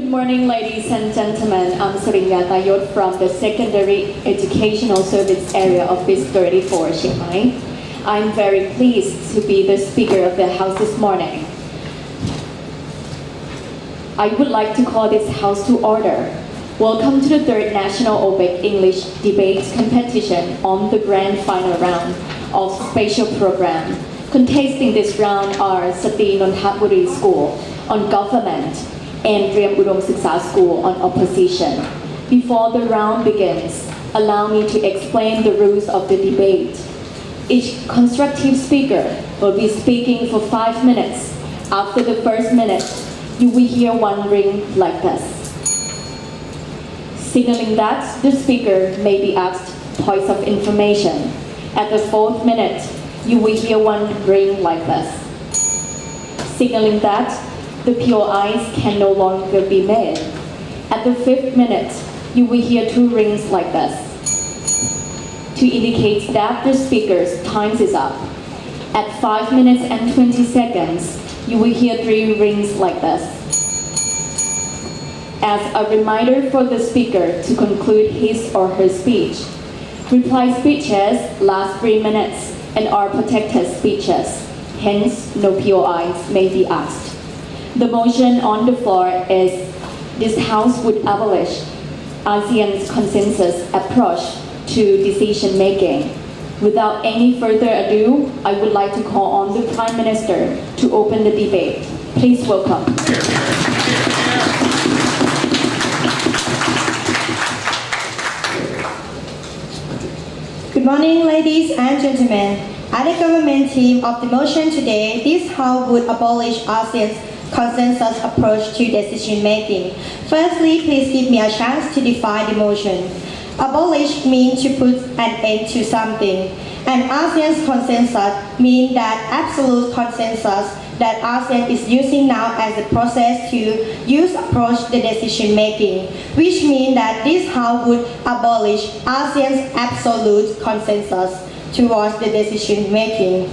Good morning, ladies and gentlemen. I'm Surinya Tayot from the Secondary Educational Service Area of BIS 34, Chiang Mai. I'm very pleased to be the Speaker of the House this morning. I would like to call this House to order. Welcome to the 3rd National OBEC English Debate Competition on the grand final round of Special Program. Contesting this round are Sati Nonthaburi School on Government and Riem Udom Siksa School on Opposition. Before the round begins, allow me to explain the rules of the debate. Each constructive speaker will be speaking for 5 minutes. After the first minute, you will hear one ring like this, signaling that the speaker may be asked points of information. At the 4th minute, you will hear one ring like this, signaling that the POIs can no longer be made. At the 5th minute, you will hear 2 rings like this, to indicate that the speaker's time is up. At 5 minutes and 20 seconds, you will hear 3 rings like this. As a reminder for the speaker to conclude his or her speech, reply speeches last 3 minutes and are protected speeches. Hence, no POIs may be asked. The motion on the floor is this House would abolish ASEAN's consensus approach to decision making. Without any further ado, I would like to call on the Prime Minister to open the debate. Please welcome. Good morning, ladies and gentlemen. As the government team of the motion today, this House would abolish ASEAN's consensus approach to decision making. Firstly, please give me a chance to define the motion. Abolish means to put an end to something, and ASEAN's consensus means that absolute consensus that ASEAN is using now as a process to approach the decision making, which means that this House would abolish ASEAN's absolute consensus towards the decision making.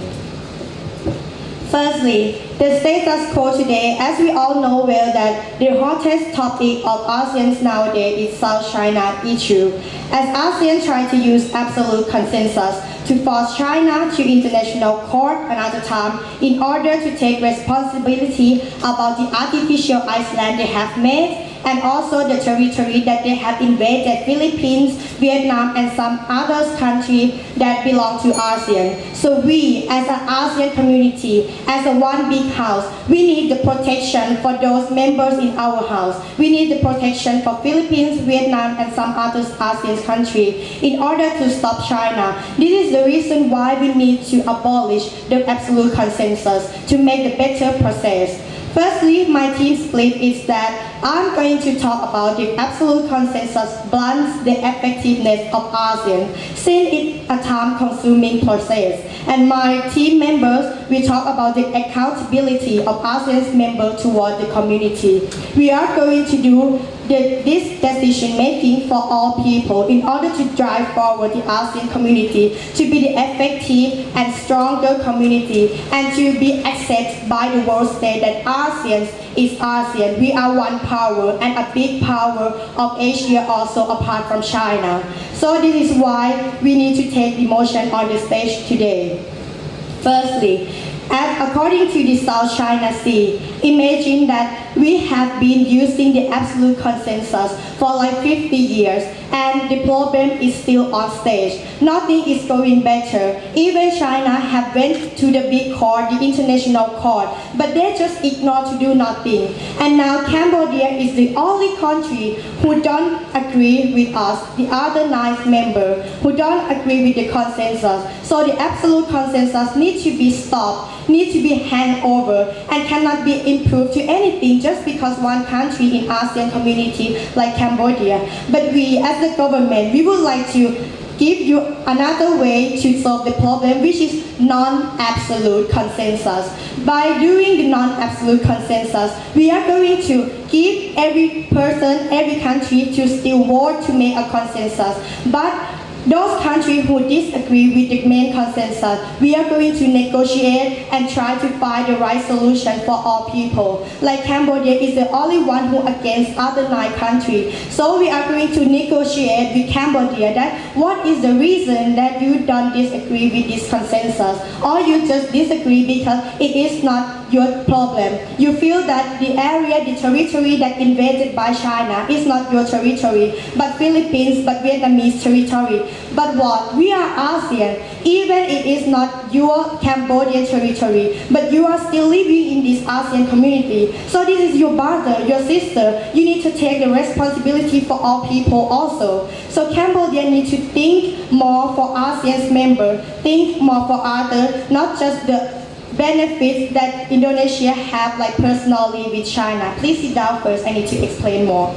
Firstly, the status quo today, as we all know well that the hottest topic of ASEAN nowadays is South China issue. As ASEAN tries to use absolute consensus to force China to international court another time in order to take responsibility about the artificial island they have made, and also the territory that they have invaded, Philippines, Vietnam, and some other countries that belong to ASEAN. So we, as an ASEAN community, as a one big house, we need the protection for those members in our house. We need the protection for Philippines, Vietnam, and some other ASEAN countries in order to stop China. This is the reason why we need to abolish the absolute consensus to make the better process. Firstly, my team split is that I'm going to talk about the absolute consensus blunts the effectiveness of ASEAN, since it's a time-consuming process. And my team members will talk about the accountability of ASEAN's members toward the community. We are going to do this decision-making for all people in order to drive forward the ASEAN community to be the effective and stronger community and to be accepted by the world state that ASEAN is ASEAN. We are one power and a big power of Asia also apart from China. So this is why we need to take the motion on the stage today. Firstly, according to the South China Sea, imagine that we have been using the absolute consensus for like 50 years and the problem is still on stage. Nothing is going better. Even China have went to the big court, the international court, but they just ignore to do nothing. And now Cambodia is the only country who don't agree with us, the other 9 members who don't agree with the consensus. So the absolute consensus needs to be stopped, needs to be handed over, and cannot be improved to anything just because one country in ASEAN community like Cambodia. But we, as the government, we would like to give you another way to solve the problem, which is non-absolute consensus. By doing the non-absolute consensus, we are going to give every person, every country to still vote to make a consensus. But Those countries who disagree with the main consensus, we are going to negotiate and try to find the right solution for all people. Like Cambodia is the only one who against other 9 countries. So we are going to negotiate with Cambodia that what is the reason that you don't disagree with this consensus, or you just disagree because it is not your problem. You feel that the area, the territory that invaded by China is not your territory, but Philippines, but Vietnamese territory. But what? We are ASEAN. Even it is not your Cambodian territory, but you are still living in this ASEAN community. So this is your brother, your sister. You need to take the responsibility for all people also. So Cambodia needs to think more for ASEAN's member, think more for others, not just the benefits that Indonesia have like personally with China. Please sit down first, I need to explain more.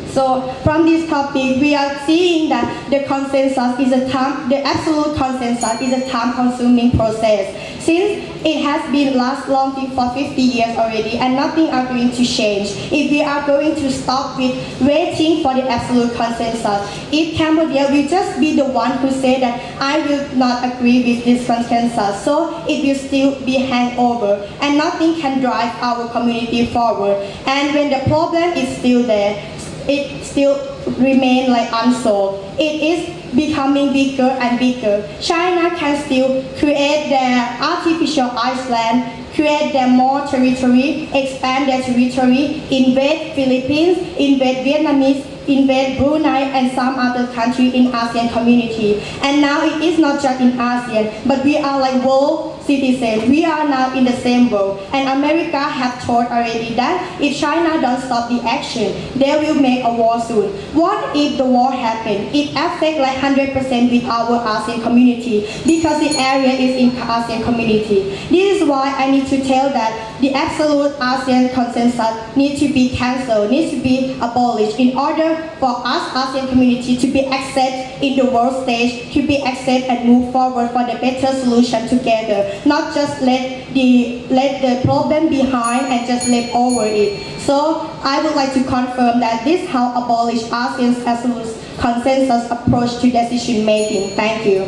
So from this topic, we are seeing that the consensus is the absolute consensus is a time-consuming process. Since it has been lasting for 50 years already and nothing are going to change. If we are going to stop with waiting for the absolute consensus, if Cambodia will just be the one who say that I will not agree with this consensus, so it will still be hangover and nothing can drive our community forward. And when the problem is still there, it still remain like unsolved. It is becoming bigger and bigger. China can still create their artificial island, create their more territory, expand their territory, invade Philippines, invade Vietnamese, invade Brunei and some other country in ASEAN community. And now it is not just in ASEAN, but we are like world citizens. We are now in the same world. And America have told already that if China don't stop the action, they will make a war soon. What if the war happen? It affects like 100% with our ASEAN community because the area is in ASEAN community. This is why I need to tell that the absolute ASEAN consensus needs to be cancelled, needs to be abolished in order for us ASEAN community to be accepted in the world stage, to be accepted and move forward for the better solution together, not just let the problem behind and just live over it. So I would like to confirm that this House abolish ASEAN's absolute consensus approach to decision making. Thank you.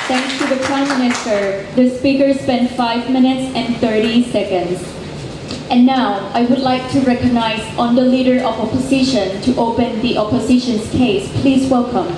Thanks to the Prime Minister. The speaker spent 5 minutes and 30 seconds. And now, I would like to recognize on the Leader of Opposition to open the opposition's case. Please welcome.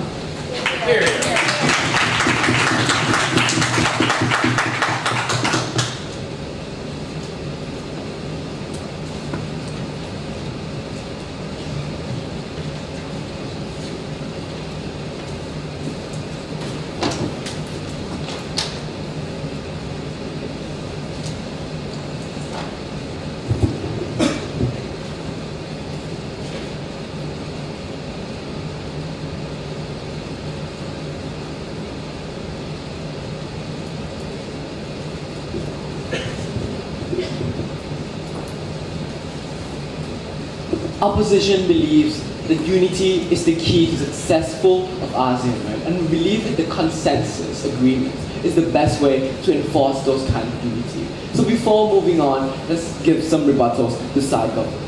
Opposition believes that unity is the key to successful of ASEAN, right? And we believe that the consensus agreement is the best way to enforce those kind of unity. So before moving on, let's give some rebuttals to side government.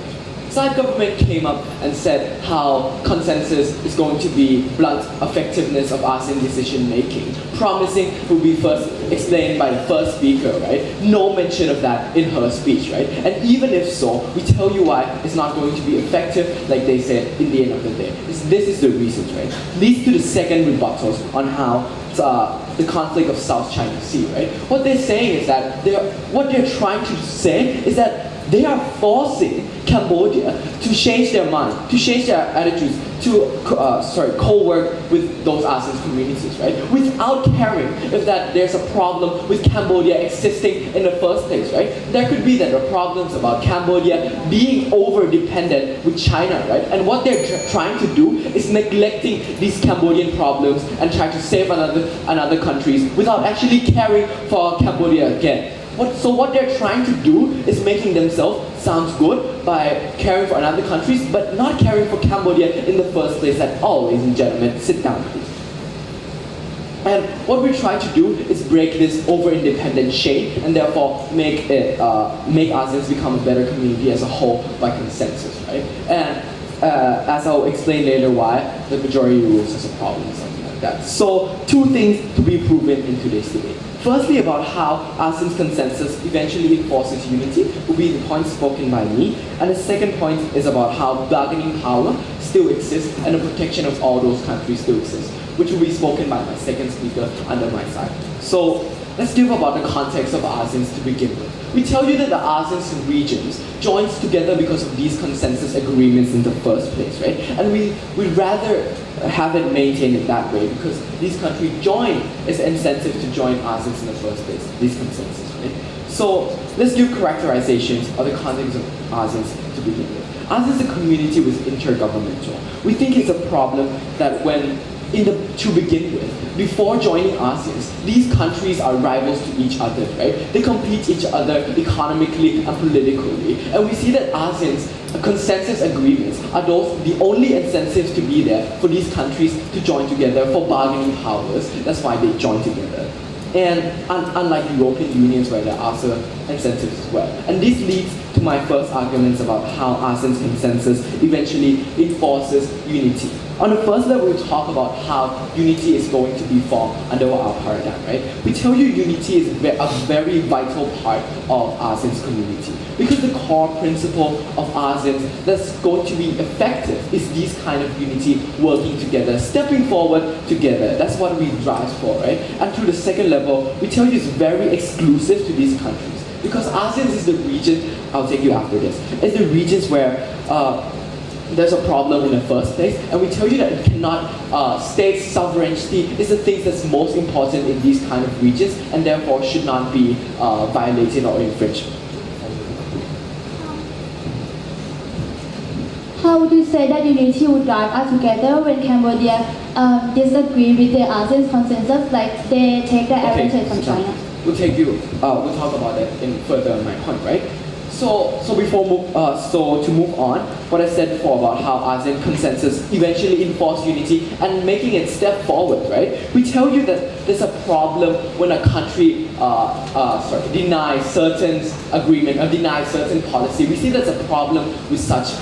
Side government came up and said how consensus is going to be blunt effectiveness of ASEAN decision making, promising will be first explained by the first speaker, right? No mention of that in her speech, right? And even if so, we tell you why it's not going to be effective, like they said in the end of the day. This is the reasons, right? Leads to the second rebuttals on how the conflict of South China Sea, right? What they're saying is that what they're trying to say is that they are forcing Cambodia to change their mind, to change their attitudes, to co-work with those ASEAN communities, right? Without caring if that there's a problem with Cambodia existing in the first place, right? There could be that there are problems about Cambodia being over-dependent with China, right? And what they're trying to do is neglecting these Cambodian problems and trying to save another countries without actually caring for Cambodia again. So what they're trying to do is making themselves sound good by caring for other countries, but not caring for Cambodia in the first place at all, ladies and gentlemen. Sit down, please. And what we try to do is break this over-independent chain and therefore make ASEAN become a better community as a whole by consensus, right? And as I'll explain later why the majority rules is a problem, something like that. So two things to be proven in today's debate. Firstly, about how ASEAN's consensus eventually enforces unity will be the point spoken by me. And the second point is about how bargaining power still exists and the protection of all those countries still exists, which will be spoken by my second speaker under my side. So let's give about the context of ASEAN to begin with. We tell you that the ASEAN regions joins together because of these consensus agreements in the first place, right? And we'd rather have it maintained in that way because these countries join as an incentive to join ASEAN in the first place, these consensus, right? So let's give characterizations of the context of ASEAN to begin with. ASEAN is a community which is intergovernmental. We think it's a problem that to begin with, before joining ASEAN, these countries are rivals to each other, right? They compete each other economically and politically. And we see that ASEAN's consensus agreements are the only incentives to be there for these countries to join together for bargaining powers. That's why they join together. And unlike European unions where there are also incentives as well. And this leads to my first arguments about how ASEAN's consensus eventually enforces unity. On the first level, we talk about how unity is going to be formed under our paradigm, right? We tell you unity is a very vital part of ASEAN's community. Because the core principle of ASEAN that's going to be effective is this kind of unity working together, stepping forward together. That's what we drive for, right? And to the second level, we tell you it's very exclusive to these countries. Because ASEAN is the region, I'll take you after this, it's the regions where there's a problem in the first place, and we tell you that it cannot, state sovereignty is the thing that's most important in these kind of regions, and therefore should not be violated or infringed. How would you say that unity would drive us together when Cambodia disagree with the ASEAN consensus, like they take the advantage from China? We'll talk about that in further on my point, right? So to move on, what I said before about how ASEAN consensus eventually enforce unity and making it step forward, right? We tell you that there's a problem when a country denies certain agreement or denies certain policy. We see there's a problem with such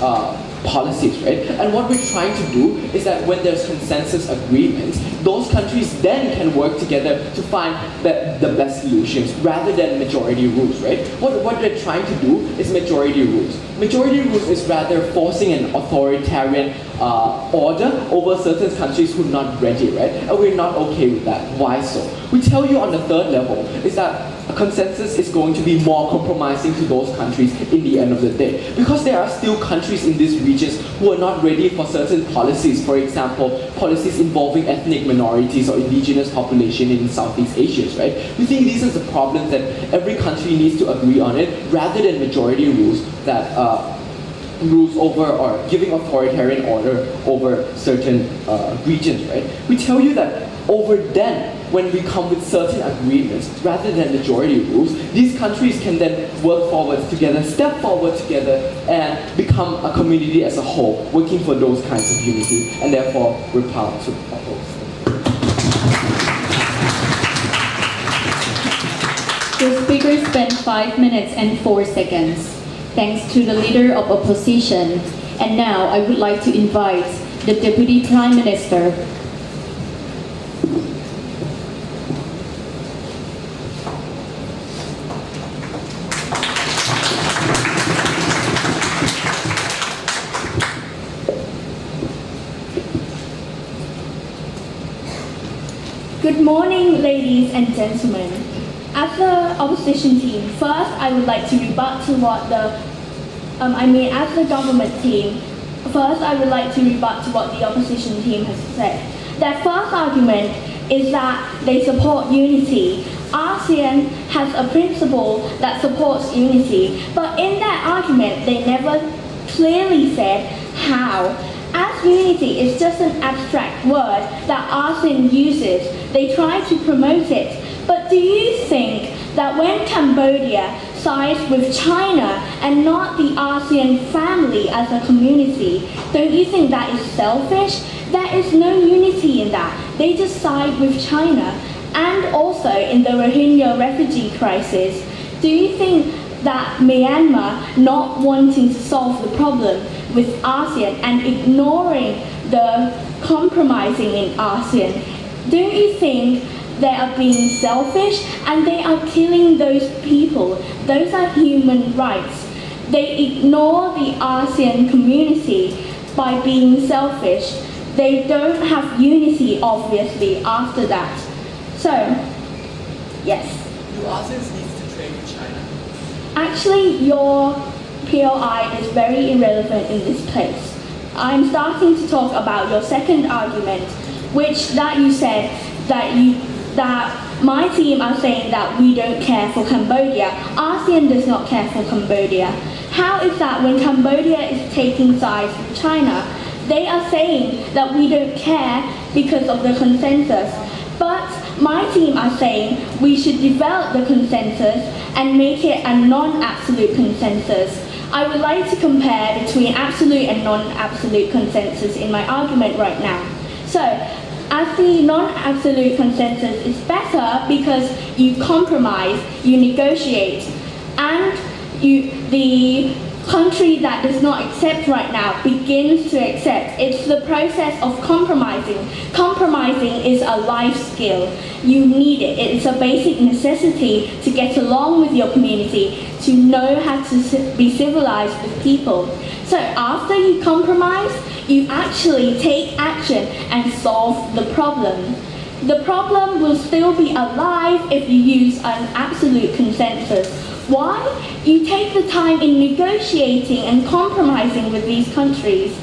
policies, right? And what we're trying to do is that when there's consensus agreements, those countries then can work together to find the best solutions rather than majority rules, right? What they're trying to do is majority rules. Majority rules is rather forcing an authoritarian order over certain countries who are not ready, right? And we're not okay with that. Why so? We tell you on the third level is that a consensus is going to be more compromising to those countries in the end of the day. Because there are still countries in these regions who are not ready for certain policies. For example, policies involving ethnic minorities or indigenous population in Southeast Asia, right? We think these are the problems that every country needs to agree on it rather than majority rules that rules over or giving authoritarian order over certain regions, right? We tell you that over then, when we come with certain agreements rather than majority rules, these countries can then work forward together, step forward together, and become a community as a whole, working for those kinds of unity, and therefore we're proud to oppose. The speaker spent 5 minutes and 4 seconds. Thanks to the leader of opposition. And now I would like to invite the Deputy Prime Minister. Good morning, ladies and gentlemen. As the opposition team, first I would like to rebut to what as the government team, first I would like to rebut to what the opposition team has said. Their first argument is that they support unity. ASEAN has a principle that supports unity, but in their argument they never clearly said how. As unity is just an abstract word that ASEAN uses, they try to promote it. But do you think that when Cambodia sides with China and not the ASEAN family as a community, don't you think that is selfish? There is no unity in that. They just side with China. And also in the Rohingya refugee crisis, do you think that Myanmar not wanting to solve the problem with ASEAN and ignoring the compromising in ASEAN, don't you think they are being selfish and they are killing those people? Those are human rights. They ignore the ASEAN community by being selfish. They don't have unity, obviously, after that. So, yes. Do ASEAN need to trade with China? Actually, your POI is very irrelevant in this place. I'm starting to talk about your second argument, which that you said that my team are saying that we don't care for Cambodia. ASEAN does not care for Cambodia. How is that when Cambodia is taking sides with China? They are saying that we don't care because of the consensus. But my team are saying we should develop the consensus and make it a non-absolute consensus. I would like to compare between absolute and non-absolute consensus in my argument right now. So, as the non-absolute consensus is better because you compromise, you negotiate, and the country that does not accept right now begins to accept. It's the process of compromising. Compromising is a life skill. You need it. It's a basic necessity to get along with your community, to know how to be civilized with people. So after you compromise, you actually take action and solve the problem. The problem will still be alive if you use an absolute consensus. Why? You take the time in negotiating and compromising with these countries.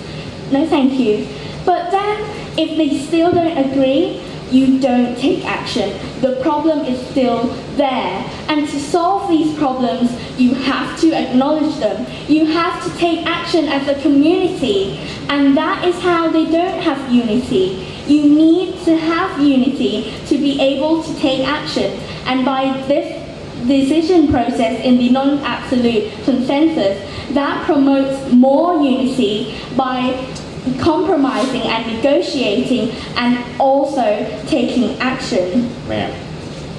No, thank you. But then, if they still don't agree, you don't take action. The problem is still there. And to solve these problems, you have to acknowledge them. You have to take action as a community. And that is how they don't have unity. You need to have unity to be able to take action. And by this decision process in the non-absolute consensus, that promotes more unity by compromising and negotiating and also taking action. Ma'am.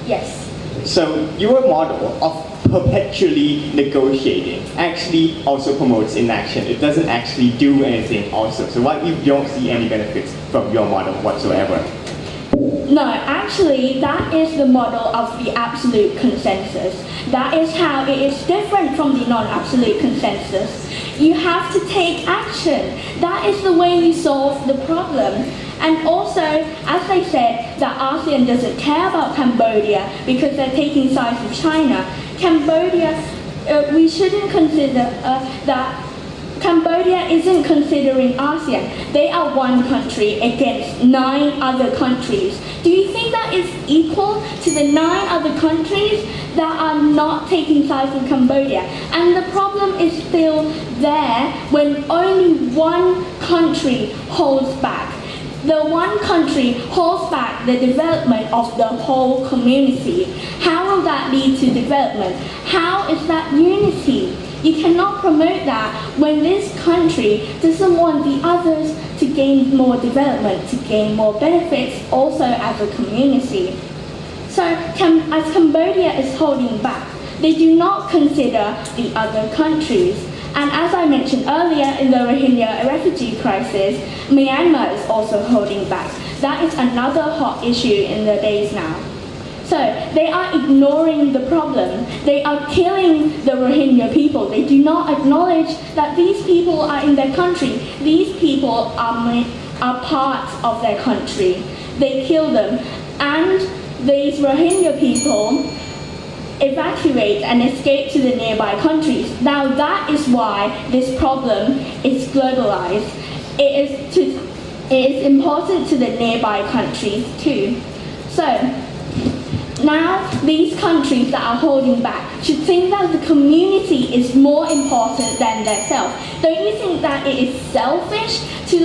Yes. So your model of perpetually negotiating actually also promotes inaction. It doesn't actually do anything also. So why you don't see any benefits from your model whatsoever? No, actually, that is the model of the absolute consensus. That is how it is different from the non-absolute consensus. You have to take action. That is the way you solve the problem. And also, as I said, that ASEAN doesn't care about Cambodia because they're taking sides with China. Cambodia, we shouldn't consider that Cambodia isn't considering ASEAN. They are one country against 9 other countries. Do you think that is equal to the 9 other countries that are not taking sides with Cambodia? And the problem is still there when only one country holds back. The one country holds back the development of the whole community. How will that lead to development? How is that unity? You cannot promote that when this country doesn't want the others to gain more development, to gain more benefits also as a community. So as Cambodia is holding back, they do not consider the other countries. And as I mentioned earlier in the Rohingya refugee crisis, Myanmar is also holding back. That is another hot issue in the days now. So they are ignoring the problem. They are killing the Rohingya people. They do not acknowledge that these people are in their country. These people are part of their country. They kill them. And these Rohingya people evacuate and escape to the nearby countries. Now that is why this problem is globalized. It is important to the nearby countries too. So now these countries that are holding back should think that the community is more important than themselves. Don't you think that it is selfish to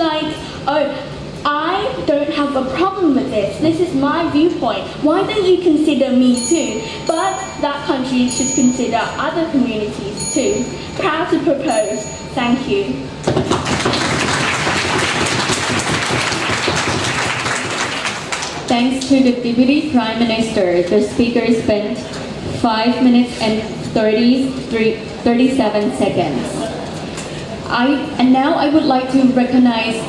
I don't have a problem with this. This is my viewpoint. Why don't you consider me too? But that country should consider other communities too. Proud to propose. Thank you. Thanks to the Deputy Prime Minister, the speaker spent 5 minutes and 37 seconds. And now I would like to recognize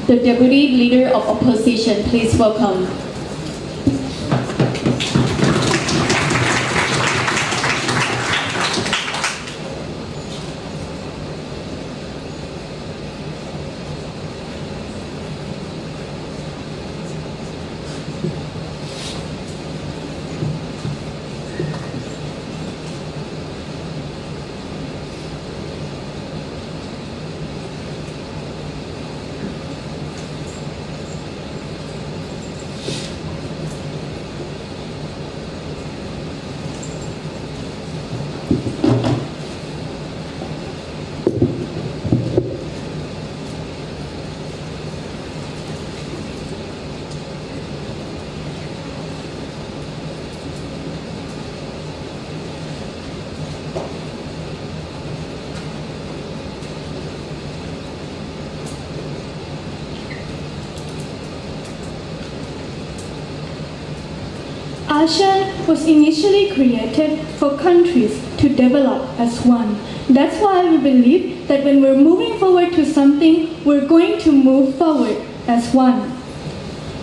the Deputy Leader of Opposition. Please welcome. ASEAN was initially created for countries to develop as one. That's why we believe that when we're moving forward to something, we're going to move forward as one.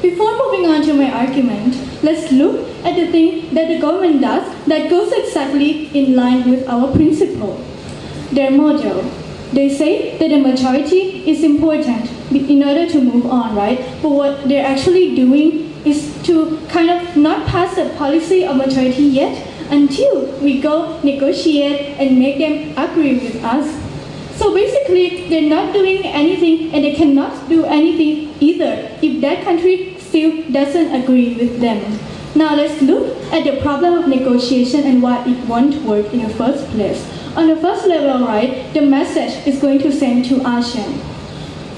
Before moving on to my argument, let's look at the thing that the government does that goes exactly in line with our principle. Their model. They say that the majority is important in order to move on, right? But what they're actually doing is to kind of not pass the policy of majority yet until we go negotiate and make them agree with us. So basically, they're not doing anything and they cannot do anything either if that country still doesn't agree with them. Now let's look at the problem of negotiation and why it won't work in the first place. On the first level, right, the message is going to send to ASEAN.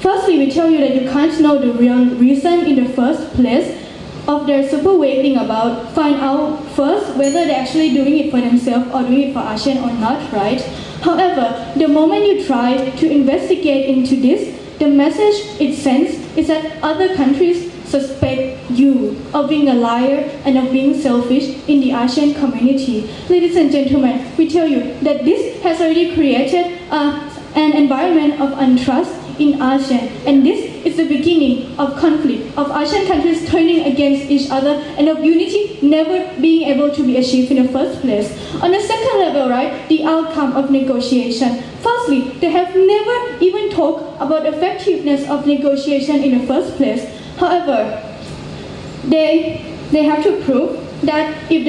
Firstly, we tell you that you can't know the real reason in the first place of their super waiting about find out first whether they're actually doing it for themselves or doing it for ASEAN or not, right? However, the moment you try to investigate into this, the message it sends is that other countries suspect you of being a liar and of being selfish in the ASEAN community. Ladies and gentlemen, we tell you that this has already created an environment of untrust in ASEAN, and this is the beginning of conflict, of ASEAN countries turning against each other and of unity never being able to be achieved in the first place. On the second level, right, the outcome of negotiation. Firstly, they have never even talked about effectiveness of negotiation in the first place. However, they have to prove that if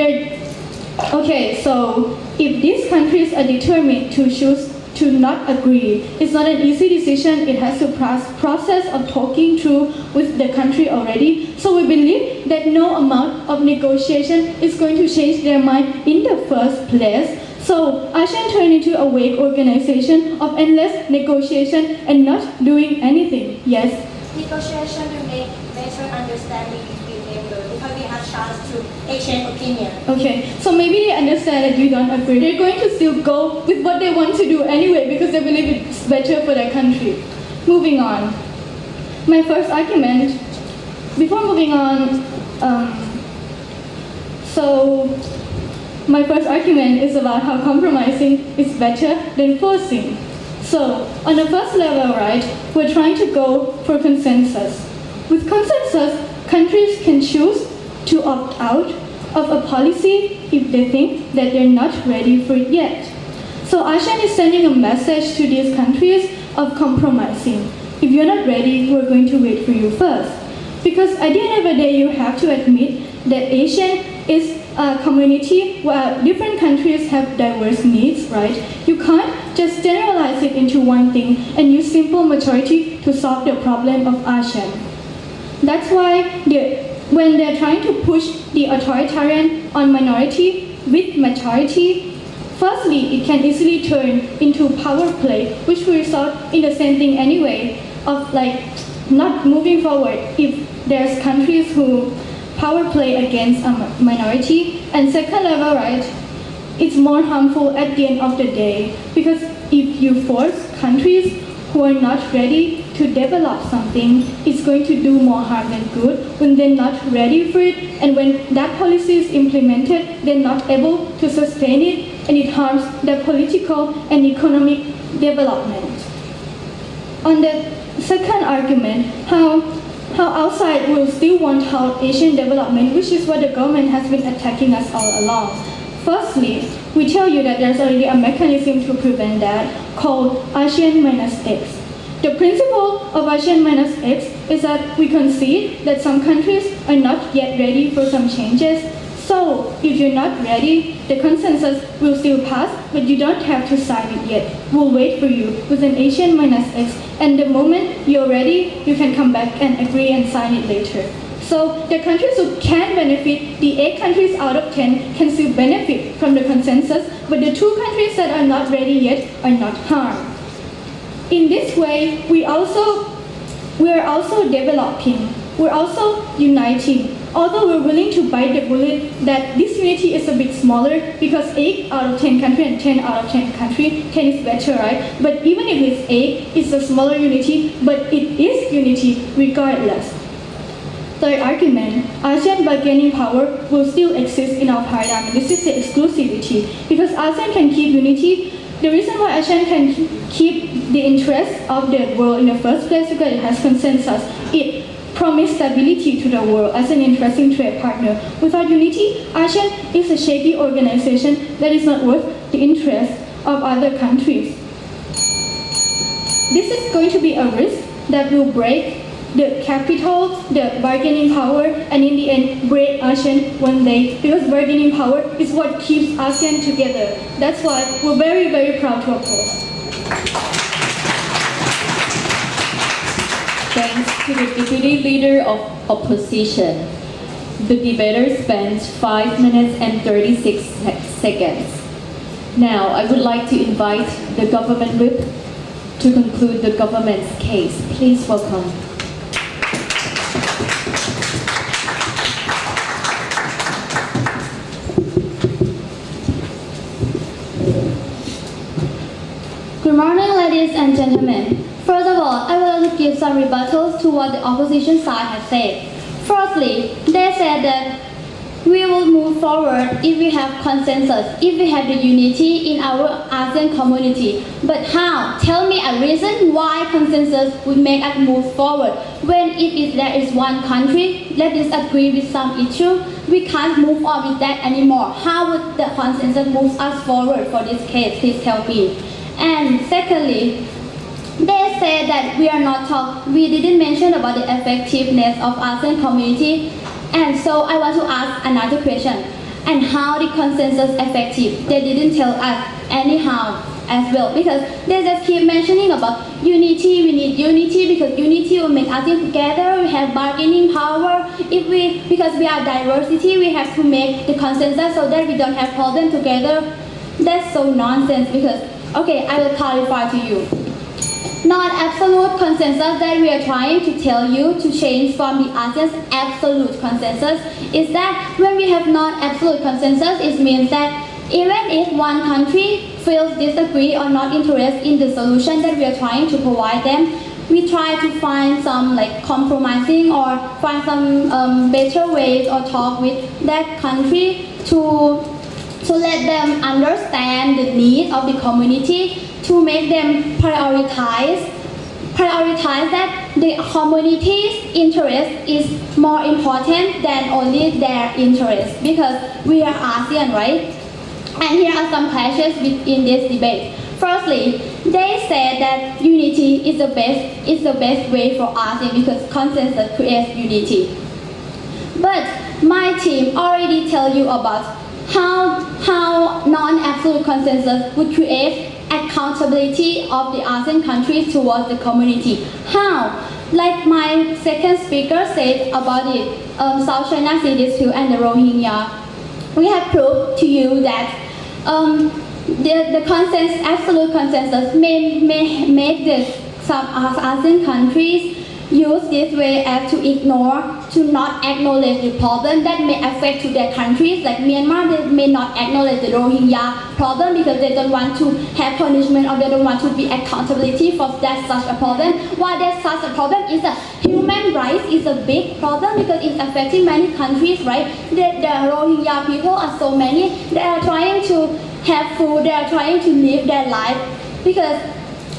these countries are determined to choose to not agree, it's not an easy decision. It has to process of talking through with the country already. So we believe that no amount of negotiation is going to change their mind in the first place. So ASEAN turned into a vague organization of endless negotiation and not doing anything. Yes? Negotiation to make better understanding between neighbors because we have chance to exchange opinion. Okay, so maybe they understand that you don't agree. They're going to still go with what they want to do anyway because they believe it's better for their country. Moving on. My first argument, before moving on, my first argument is about how compromising is better than forcing. So, on the first level, right, we're trying to go for consensus. With consensus, countries can choose to opt out of a policy if they think that they're not ready for it yet. So ASEAN is sending a message to these countries of compromising. If you're not ready, we're going to wait for you first. Because at the end of the day, you have to admit that ASEAN is a community where different countries have diverse needs, right? You can't just generalize it into one thing and use simple majority to solve the problem of ASEAN. That's why when they're trying to push the authoritarian on minority with majority, firstly, it can easily turn into power play, which will result in the same thing anyway, of not moving forward if there's countries who power play against a minority. And second level, right, it's more harmful at the end of the day because if you force countries who are not ready to develop something is going to do more harm than good when they're not ready for it, and when that policy is implemented, they're not able to sustain it, and it harms their political and economic development. On the second argument, how outside will still want our Asian development, which is what the government has been attacking us all along. Firstly, we tell you that there's already a mechanism to prevent that called ASEAN minus X. The principle of ASEAN minus X is that we concede that some countries are not yet ready for some changes. So, if you're not ready, the consensus will still pass, but you don't have to sign it yet. We'll wait for you with an ASEAN minus X, and the moment you're ready, you can come back and agree and sign it later. So, the countries who can benefit, the 8 countries out of 10 can still benefit from the consensus, but the 2 countries that are not ready yet are not harmed. In this way, we are also developing, we're also uniting. Although we're willing to bite the bullet that this unity is a bit smaller because 8 out of 10 country and 10 out of 10 country, 10 is better, right? But even if it's 8, it's a smaller unity, but it is unity regardless. Third argument, ASEAN bargaining power will still exist in our paradigm. This is the exclusivity. Because ASEAN can keep unity, the reason why ASEAN can keep the interest of the world in the first place is because it has consensus. It promise stability to the world as an interesting trade partner. Without unity, ASEAN is a shaky organization that is not worth the interest of other countries. This is going to be a risk that will break the capital, the bargaining power, and in the end, break ASEAN one day, because bargaining power is what keeps ASEAN together. That's why we're very, very proud to oppose. Thanks to the Deputy Leader of Opposition. The debater spent 5 minutes and 36 seconds. Now, I would like to invite the government whip to conclude the government's case. Please welcome. Good morning, ladies and gentlemen. First of all, I would like to give some rebuttals to what the opposition side has said. Firstly, they said that we will move forward if we have consensus, if we have the unity in our ASEAN community. But how? Tell me a reason why consensus would make us move forward. When there is one country that disagrees with some issue, we can't move on with that anymore. How would the consensus move us forward for this case? Please tell me. And secondly, they said that we didn't mention about the effectiveness of ASEAN community, and so I want to ask another question. And how the consensus effective? They didn't tell us anyhow as well, because they just keep mentioning about unity. We need unity because unity will make ASEAN together. We have bargaining power. Because we are diversity, we have to make the consensus so that we don't have problem together. That's so nonsense. Because okay, I will clarify to you. Non-absolute consensus that we are trying to tell you to change from the ASEAN's absolute consensus is that when we have non-absolute consensus, it means that even if one country feels disagree or not interested in the solution that we are trying to provide them, we try to find some compromising or find some better ways or talk with that country to let them understand the need of the community, to make them prioritize that the community's interest is more important than only their interest, because we are ASEAN, right? And here are some clashes in this debate. Firstly, they said that unity is the best way for ASEAN because consensus creates unity. But my team already tell you about how non-absolute consensus would create accountability of the ASEAN countries towards the community. How? Like my second speaker said about it, South China Sea dispute and the Rohingya. We have proved to you that the absolute consensus may make some ASEAN countries use this way as to ignore, to not acknowledge the problem that may affect to their countries. Like Myanmar, they may not acknowledge the Rohingya problem because they don't want to have punishment or they don't want to be accountability for that such a problem. Why there's such a problem is that human rights is a big problem because it's affecting many countries, right? The Rohingya people are so many. They are trying to have food, they are trying to live their life because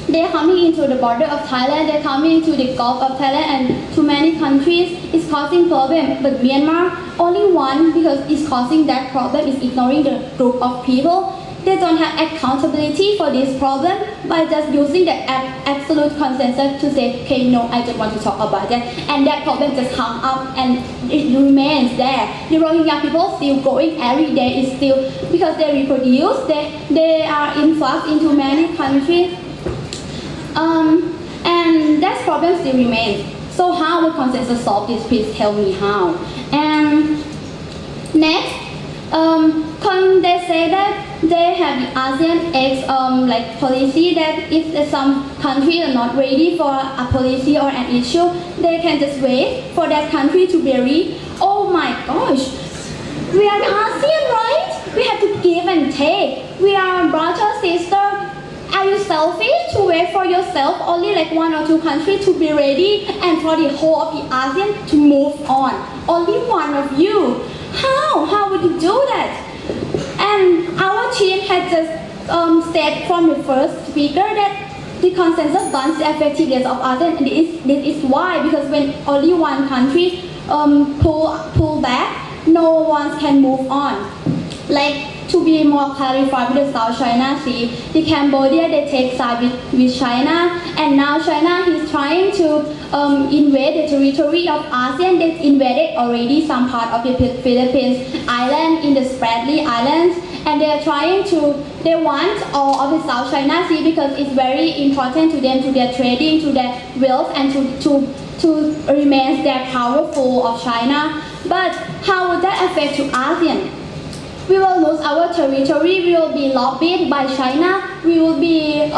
they're coming into the border of Thailand, they're coming to the Gulf of Thailand and to many countries. It's causing problem. But Myanmar, only one because it's causing that problem is ignoring the group of people. They don't have accountability for this problem by just using the absolute consensus to say, okay, no, I don't want to talk about that. And that problem just hung up and it remains there. The Rohingya people still going every day is still, because they reproduce, they are influx into many countries. And that problem still remains. So how will consensus solve this? Please tell me how. And next, they say that they have the ASEAN X like policy that if some countries are not ready for a policy or an issue, they can just wait for that country to be ready. Oh my gosh, we are ASEAN, right? We have to give and take. We are brother, sister. Are you selfish to wait for yourself, only like one or two countries to be ready and for the whole of the ASEAN to move on? Only one of you. How would you do that? And our team had just said from the first speaker that the consensus bans the effectiveness of ASEAN, and this is why, because when only one country pull back, no one can move on. Like, to be more clarified with the South China Sea, the Cambodia, they take side with China, and now China is trying to invade the territory of ASEAN. They invaded already some part of the Philippines island in the Spratly Islands, and they are they want all of the South China Sea because it's very important to them, to their trading, to their wealth, and to remain their powerful of China. But how would that affect to ASEAN? We will lose our territory, we will be lobbied by China, we will be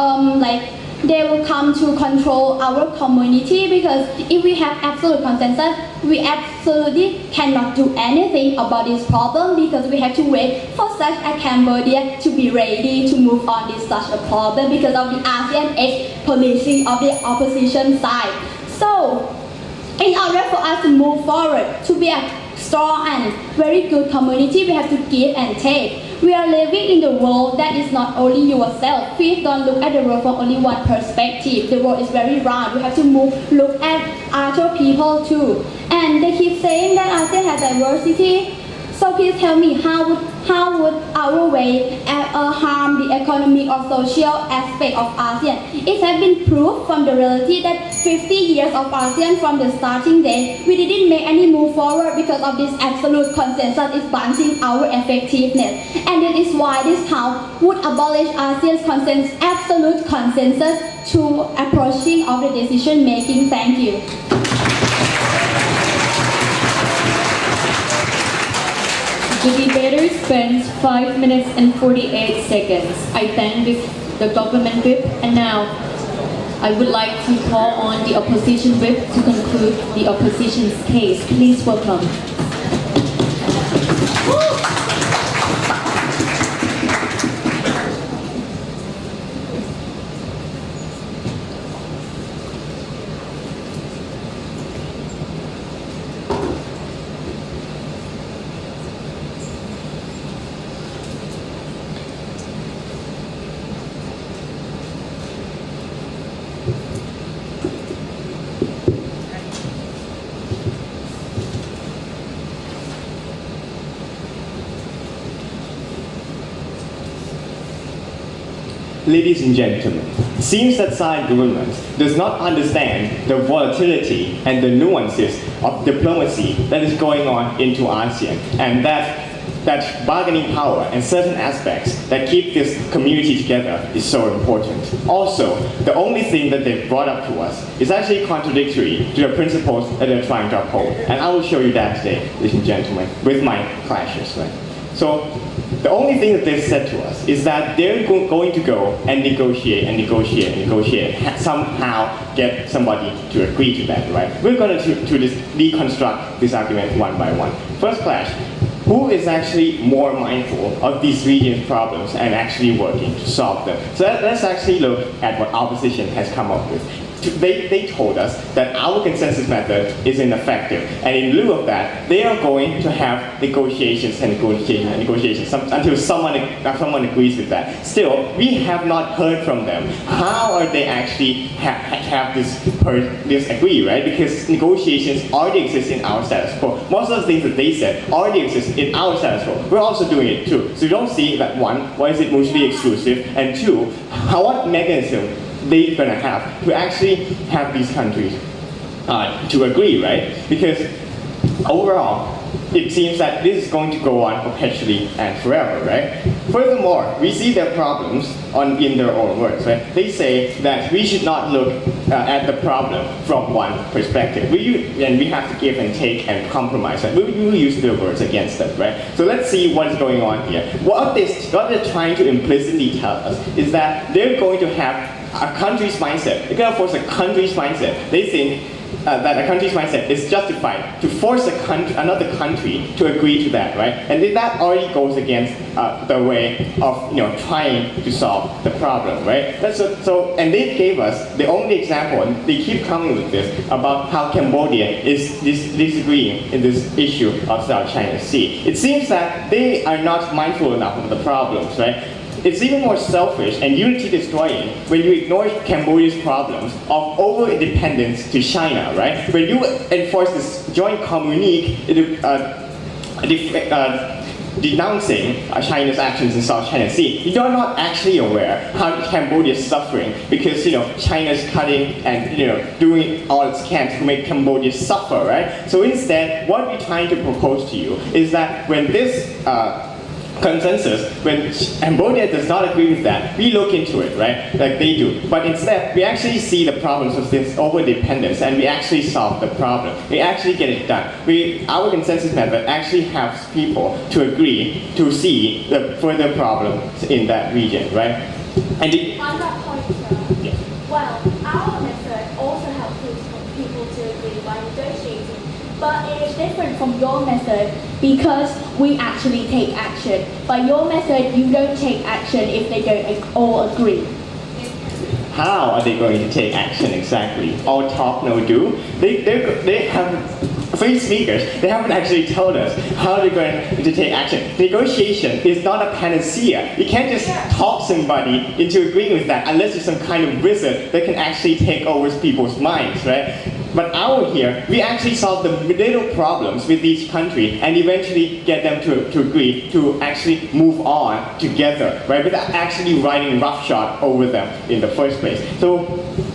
they will come to control our community, because if we have absolute consensus, we absolutely cannot do anything about this problem, because we have to wait for such a Cambodia to be ready to move on this such a problem because of the ASEAN X policy of the opposition side. So, in order for us to move forward, to be a strong and very good community, we have to give and take. We are living in the world that is not only yourself. Please don't look at the world from only one perspective. The world is very round. You have to look at other people too. And they keep saying that ASEAN has diversity. So please tell me, how would our way harm the economic or social aspect of ASEAN? It has been proved from the reality that 50 years of ASEAN from the starting day, we didn't make any move forward because of this absolute consensus is blunting our effectiveness. And that is why this town would abolish ASEAN's absolute consensus to approaching of the decision making. Thank you. The debater spent 5 minutes and 48 seconds. I thank the government whip, and now I would like to call on the opposition whip to conclude the opposition's case. Please welcome. Ladies and gentlemen, it seems that Thai government does not understand the volatility and the nuances of diplomacy that is going on into ASEAN, and that bargaining power and certain aspects that keep this community together is so important. Also, the only thing that they've brought up to us is actually contradictory to the principles that they're trying to uphold. And I will show you that today, ladies and gentlemen, with my clashes. Right? So, The only thing that they've said to us is that they're going to go and negotiate, somehow get somebody to agree to that, right? We're going to deconstruct this argument one by one. First clash, who is actually more mindful of these region's problems and actually working to solve them? So let's actually look at what our position has come up with. They told us that our consensus method is ineffective, and in lieu of that, they are going to have negotiations until someone agrees with that. Still, we have not heard from them. How are they actually have this agree, right? Because negotiations already exist in our status quo. Most of the things that they said already exist in our status quo. We're also doing it too. So you don't see that one, why is it mutually exclusive, and two, what mechanism they're going to have to actually have these countries to agree, right? Because overall, it seems that this is going to go on perpetually and forever, right? Furthermore, we see their problems in their own words, right? They say that we should not look at the problem from one perspective. And we have to give and take and compromise, right? We will use their words against them, right? So let's see what is going on here. What they're trying to implicitly tell us is that they're going to have a country's mindset. They're going to force a country's mindset. They think that a country's mindset is justified to force another country to agree to that, right? And that already goes against the way of trying to solve the problem, right? And they gave us the only example, and they keep coming with this, about how Cambodia is disagreeing in this issue of South China Sea. It seems that they are not mindful enough of the problems, right? It's even more selfish and unity-destroying when you ignore Cambodia's problems of over-dependence to China, right? When you enforce this joint communique denouncing China's actions in South China Sea, you are not actually aware how Cambodia is suffering because China's cutting and doing all it can to make Cambodia suffer, right? So instead, what we're trying to propose to you is that when this consensus, when Cambodia does not agree with that, we look into it, right? Like they do. But instead, we actually see the problems of this over-dependence and we actually solve the problem. We actually get it done. Our consensus method actually helps people to agree to see the further problems in that region, right? And On that point, sir, yeah. well, our method also helps people to agree by negotiating. But it is different from your method because we actually take action. By your method, you don't take action if they don't all agree. How are they going to take action exactly? All talk, no do? They have 3 speakers. They haven't actually told us how they're going to take action. Negotiation is not a panacea. You can't just talk somebody into agreeing with that unless you're some kind of wizard that can actually take over people's minds, right? But we actually solve the little problems with each country and eventually get them to agree to actually move on together, right? Without actually riding roughshod over them in the first place. So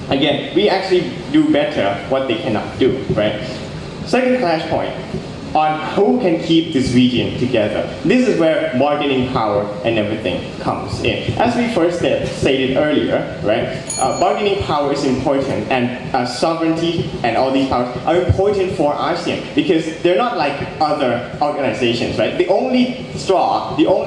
again, we actually do better what they cannot do, right? Second clash point on who can keep this region together. This is where bargaining power and everything comes in. As we first stated earlier, right, bargaining power is important and sovereignty and all these powers are important for ASEAN because they're not like other organizations, right? The only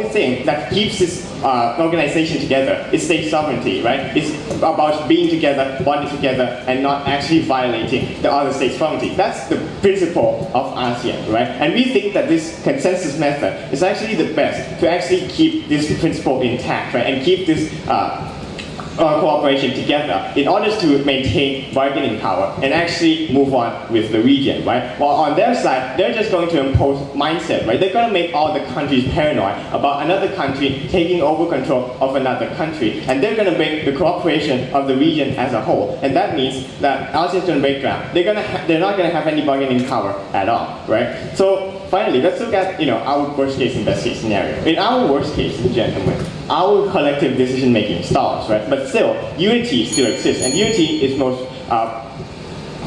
thing that keeps this organization together is state sovereignty, right? It's about being together, bonding together, and not actually violating the other state's sovereignty. That's the principle of ASEAN, right? And we think that this consensus method is actually the best to actually keep this principle intact, right? And keep this cooperation together in order to maintain bargaining power and actually move on with the region, right? While on their side, they're just going to impose mindset, right? They're going to make all the countries paranoid about another country taking over control of another country, and they're going to make the cooperation of the region as a whole, and that means that ASEAN's going to break down. They're not going to have any bargaining power at all, right? So finally, let's look at our worst case and best case scenario. In our worst case, gentlemen, our collective decision making stalls, right? But still, unity still exists, and unity is most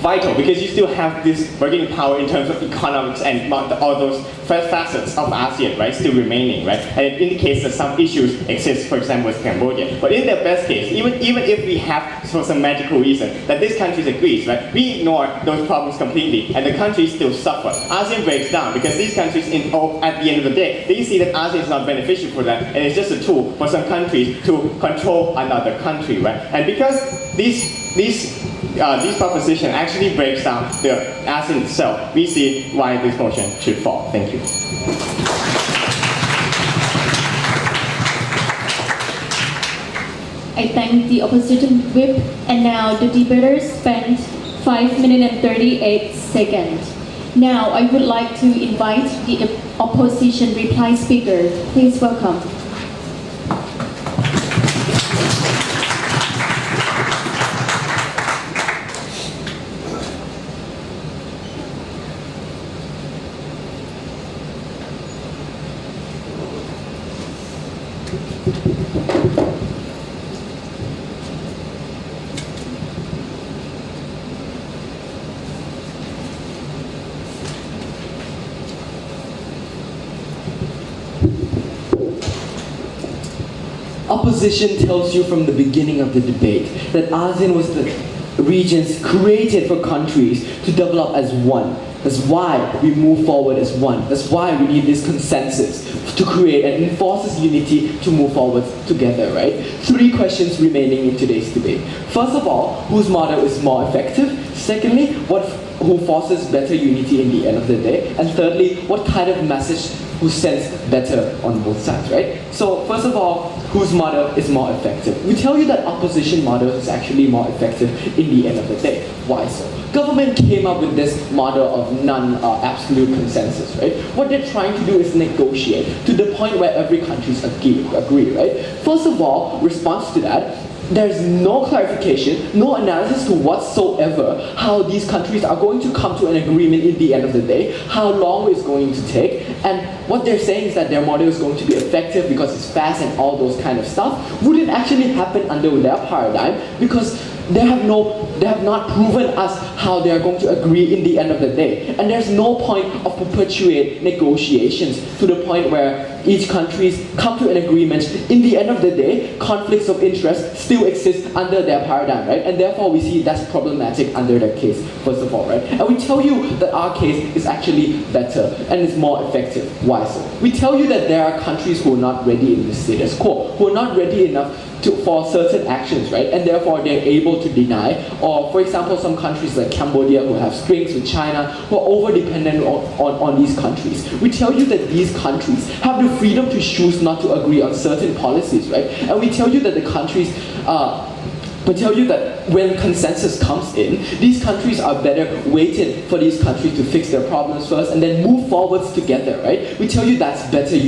vital because you still have this bargaining power in terms of economics and all those facets of ASEAN, right, still remaining, right? And it indicates that some issues exist, for example, with Cambodia. But in the best case, even if we have for some magical reason that these countries agree, right, we ignore those problems completely, and the countries still suffer. ASEAN breaks down because these countries, at the end of the day, they see that ASEAN is not beneficial for them, and it's just a tool for some countries to control another country, right? And because these proposition actually breaks down the ASEAN itself, we see why this motion should fall. Thank you. I thank the opposition whip, and now the debaters spent 5 minutes and 38 seconds. Now I would like to invite the opposition reply speaker. Please welcome. Opposition tells you from the beginning of the debate that ASEAN was the regions created for countries to develop as one. That's why we move forward as one. That's why we need this consensus to create and enforce this unity to move forward together, right? 3 questions remaining in today's debate. First of all, whose model is more effective? Secondly, who forces better unity in the end of the day? And thirdly, what kind of message who sends better on both sides, right? So first of all, whose model is more effective? We tell you that opposition model is actually more effective in the end of the day. Why so? Government came up with this model of non-absolute consensus, right? What they're trying to do is negotiate to the point where every countries agree, right? First of all, response to that, there's no clarification, no analysis to whatsoever how these countries are going to come to an agreement in the end of the day, how long it's going to take, and what they're saying is that their model is going to be effective because it's fast and all those kind of stuff wouldn't actually happen under their paradigm because they have not proven us how they are going to agree in the end of the day. And there's no point of perpetuate negotiations to the point where each countries come to an agreement. In the end of the day, conflicts of interest still exist under their paradigm, right? And therefore we see that's problematic under their case, first of all, right? And we tell you that our case is actually better and is more effective. Why so? We tell you that there are countries who are not ready in the status quo, who are not ready enough for certain actions, right? And therefore they're able to deny. Or for example, some countries like Cambodia who have strings with China, who are over-dependent on these countries. We tell you that these countries have the freedom to choose not to agree on certain policies, right? And we tell you that the countries we tell you that when consensus comes in, these countries are better waited for these countries to fix their problems first and then move forwards together, right? We tell you that's better,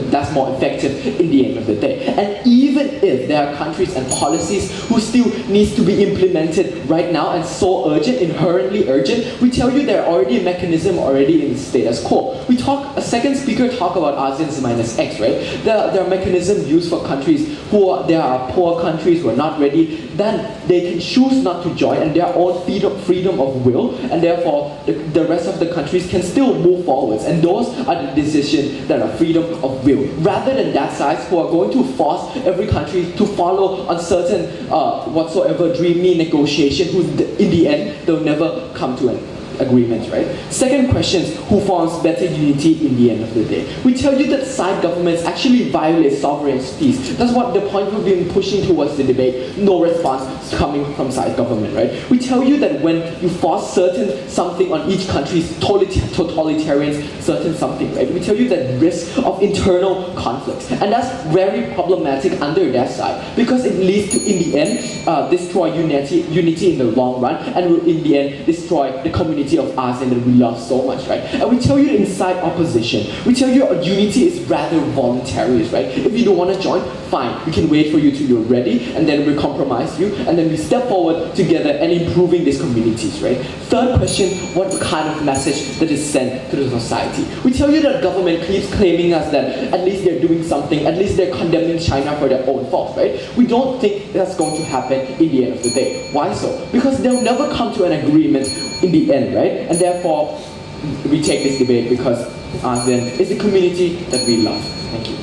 that's more effective in the end of the day. And even if there are countries and policies who still needs to be implemented right now and so urgent, inherently urgent, we tell you there are already a mechanism already in the status quo. A second speaker talk about ASEAN's minus X, right? There are mechanisms used for countries there are poor countries who are not ready, then they can choose not to join and their own freedom of will, and therefore the rest of the countries can still move forwards, and those are the decisions that are freedom of will, rather than that side who are going to force every country to follow on certain whatsoever dreamy negotiation who in the end they'll never come to an agreements, right? Second question, who forms better unity in the end of the day? We tell you that side governments actually violate sovereignties. That's what the point we've been pushing towards the debate. No response coming from side government, right? We tell you that when you force certain something on each country's totalitarian certain something, right? We tell you that risk of internal conflicts, and that's very problematic under their side because it leads to, in the end, destroy unity in the long run, and will in the end destroy the community community of ASEAN that we love so much, right? And we tell you to incite opposition. We tell you unity is rather voluntary, right? If you don't want to join, fine. We can wait for you till you're ready, and then we compromise you, and then we step forward together and improving these communities, right? Third question, what kind of message that is sent to the society? We tell you that government keeps claiming us that at least they're doing something, at least they're condemning China for their own fault, right? We don't think that's going to happen in the end of the day. Why so? Because they'll never come to an agreement in the end, right? And therefore, we take this debate because ASEAN is a community that we love. Thank you.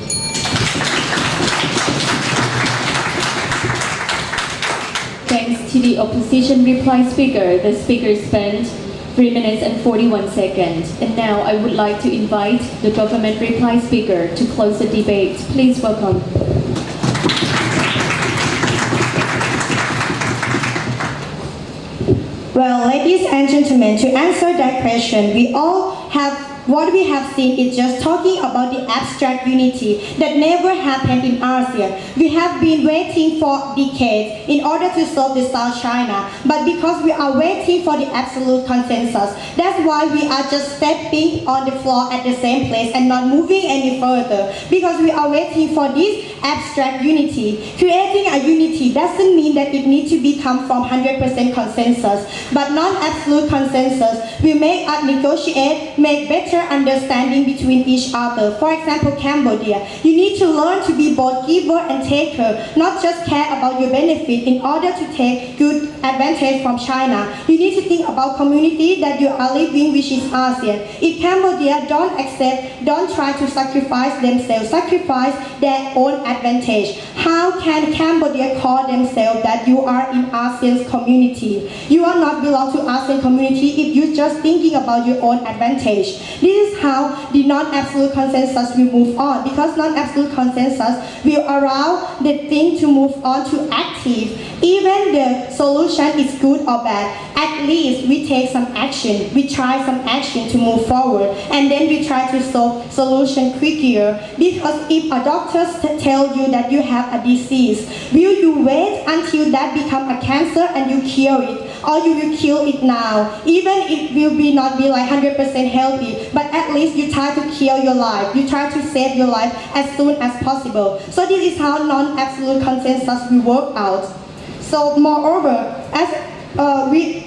Thanks to the opposition reply speaker, the speaker spent 3 minutes and 41 seconds. And now I would like to invite the government reply speaker to close the debate. Please welcome. Well, ladies and gentlemen, to answer that question, what we have seen is just talking about the abstract unity that never happened in ASEAN. We have been waiting for decades in order to solve the South China, but because we are waiting for the absolute consensus, that's why we are just stepping on the floor at the same place and not moving any further, because we are waiting for this abstract unity. Creating a unity doesn't mean that it needs to become from 100% consensus, but non-absolute consensus will make us negotiate, make better understanding between each other. For example, Cambodia, you need to learn to be both giver and taker, not just care about your benefit in order to take good advantage from China. You need to think about community that you are living, which is ASEAN. If Cambodia don't try to sacrifice themselves, sacrifice their own advantage, how can Cambodia call themselves that you are in ASEAN's community? You are not belong to ASEAN community if you're just thinking about your own advantage. This is how the non-absolute consensus will move on, because non-absolute consensus will allow the thing to move on to active. Even the solution is good or bad, at least we take some action, we try some action to move forward, and then we try to solve solution quicker. Because if a doctor tell you that you have a disease, will you wait until that become a cancer and you cure it? Or you will kill it now? Even it will not be like 100% healthy, but at least you try to cure your life. You try to save your life as soon as possible. So this is how non-absolute consensus will work out. So moreover, as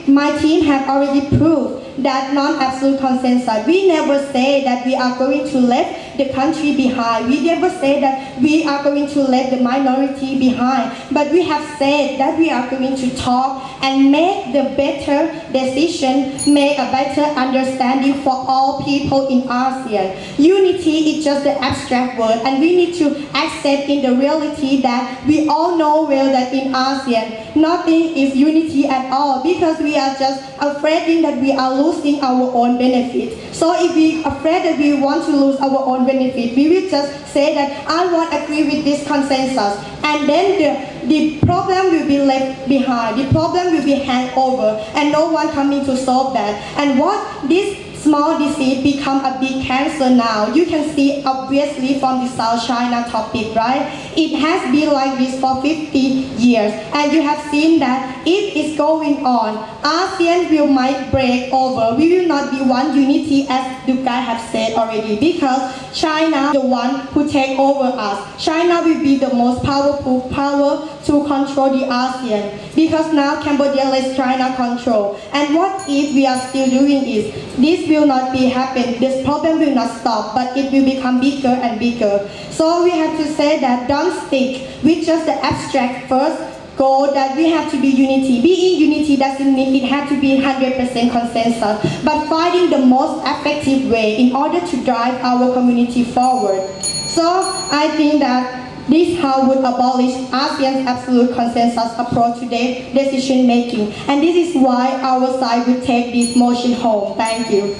my team have already proved that non-absolute consensus, we never say that we are going to leave the country behind. We never say that we are going to leave the minority behind. But we have said that we are going to talk and make the better decision, make a better understanding for all people in ASEAN. Unity is just the abstract word, and we need to accept in the reality that we all know well that in ASEAN, nothing is unity at all, because we are just afraid that we are losing our own benefit. So if we are afraid that we want to lose our own benefit, we will just say that I won't agree with this consensus, and then the problem will be left behind, the problem will be handed over, and no one coming to solve that. And what this small disease become a big cancer now. You can see obviously from the South China topic, right? It has been like this for 50 years, and you have seen that it is going on. ASEAN might break over. We will not be one unity, as the guy have said already, because China, the one who take over us. China will be the most powerful power to control the ASEAN, because now Cambodia lets China control. And what if we are still doing this will not be happen. This problem will not stop, but it will become bigger and bigger. So we have to say that don't stick with just the abstract first goal that we have to be unity. Being unity doesn't mean it has to be 100% consensus, but finding the most effective way in order to drive our community forward. So I think that this how would abolish ASEAN's absolute consensus approach to their decision making, and this is why our side will take this motion home. Thank you.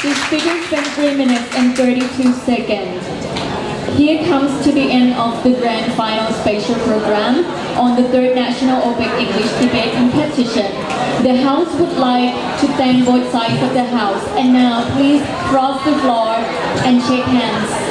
The speaker spent 3 minutes and 32 seconds. Here comes to the end of the grand final spatial program on the 3rd National OBEC English Debate Competition. The House would like to thank both sides of the House, and now please cross the floor and shake hands.